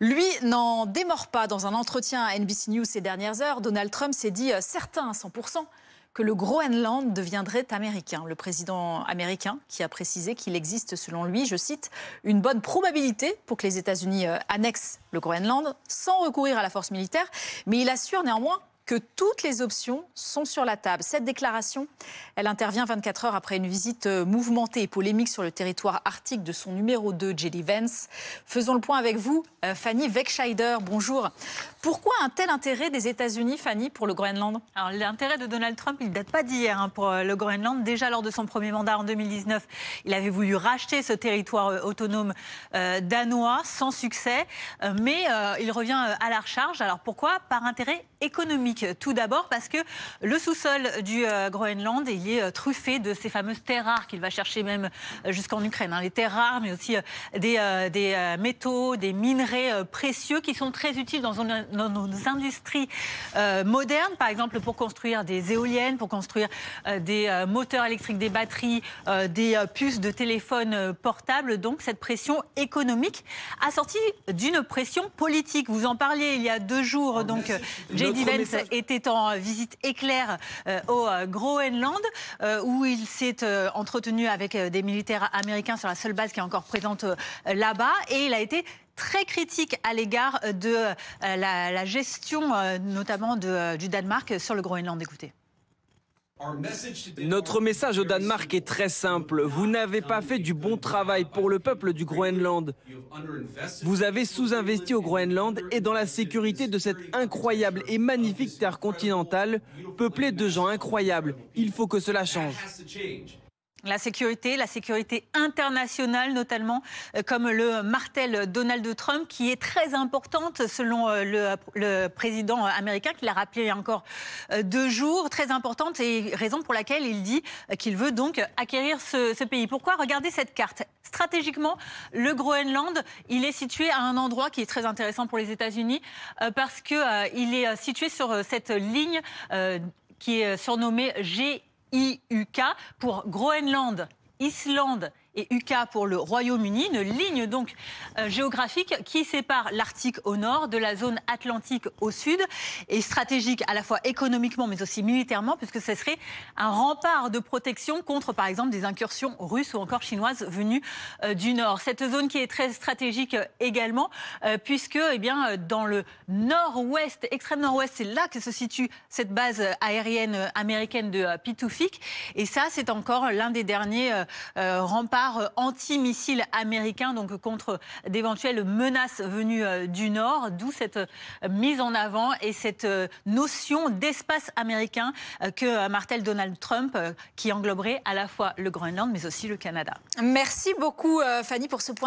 Lui n'en démord pas. Dans un entretien à NBC News ces dernières heures, Donald Trump s'est dit certain à 100% que le Groenland deviendrait américain. Le président américain qui a précisé qu'il existe selon lui, je cite, une bonne probabilité pour que les États-Unis annexent le Groenland sans recourir à la force militaire. Mais il assure néanmoins que toutes les options sont sur la table. Cette déclaration, elle intervient 24 heures après une visite mouvementée et polémique sur le territoire arctique de son numéro 2, J.D. Vance. Faisons le point avec vous, Fanny Weckscheider. Bonjour. Pourquoi un tel intérêt des États-Unis, Fanny, pour le Groenland? Alors, l'intérêt de Donald Trump, il ne date pas d'hier pour le Groenland. Déjà lors de son premier mandat en 2019, il avait voulu racheter ce territoire autonome danois sans succès. Mais il revient à la recharge. Alors pourquoi? Par intérêt économique. Tout d'abord parce que le sous-sol du Groenland, il est truffé de ces fameuses terres rares qu'il va chercher même jusqu'en Ukraine. Les terres rares, mais aussi des métaux, des minerais précieux qui sont très utiles dans nos industries modernes, par exemple pour construire des éoliennes, pour construire des moteurs électriques, des batteries, des puces de téléphone portables. Donc cette pression économique assortie d'une pression politique. Vous en parliez il y a 2 jours, donc J.D. Vance était en visite éclair au Groenland, où il s'est entretenu avec des militaires américains sur la seule base qui est encore présente là-bas, et il a été très critique à l'égard de la gestion notamment du Danemark sur le Groenland. Écoutez. Notre message au Danemark est très simple. Vous n'avez pas fait du bon travail pour le peuple du Groenland. Vous avez sous-investi au Groenland et dans la sécurité de cette incroyable et magnifique terre continentale, peuplée de gens incroyables. Il faut que cela change. La sécurité internationale notamment, comme le martèle Donald Trump, qui est très importante selon le président américain, qui l'a rappelé il y a encore 2 jours, très importante, et raison pour laquelle il dit qu'il veut donc acquérir ce pays. Pourquoi? Regardez cette carte. Stratégiquement, le Groenland, il est situé à un endroit qui est très intéressant pour les États-Unis, parce qu'il est situé sur cette ligne qui est surnommée GIUK pour Groenland, Islande et UK pour le Royaume-Uni, une ligne donc géographique qui sépare l'Arctique au nord de la zone Atlantique au sud, et stratégique à la fois économiquement mais aussi militairement, puisque ce serait un rempart de protection contre par exemple des incursions russes ou encore chinoises venues du nord. Cette zone qui est très stratégique également, puisque dans le nord-ouest, extrême nord-ouest, c'est là que se situe cette base aérienne américaine de Pituffik, et ça c'est encore l'un des derniers remparts anti-missiles américains, donc contre d'éventuelles menaces venues du Nord, d'où cette mise en avant et cette notion d'espace américain que martèle Donald Trump, qui engloberait à la fois le Groenland mais aussi le Canada. Merci beaucoup Fanny pour ce point.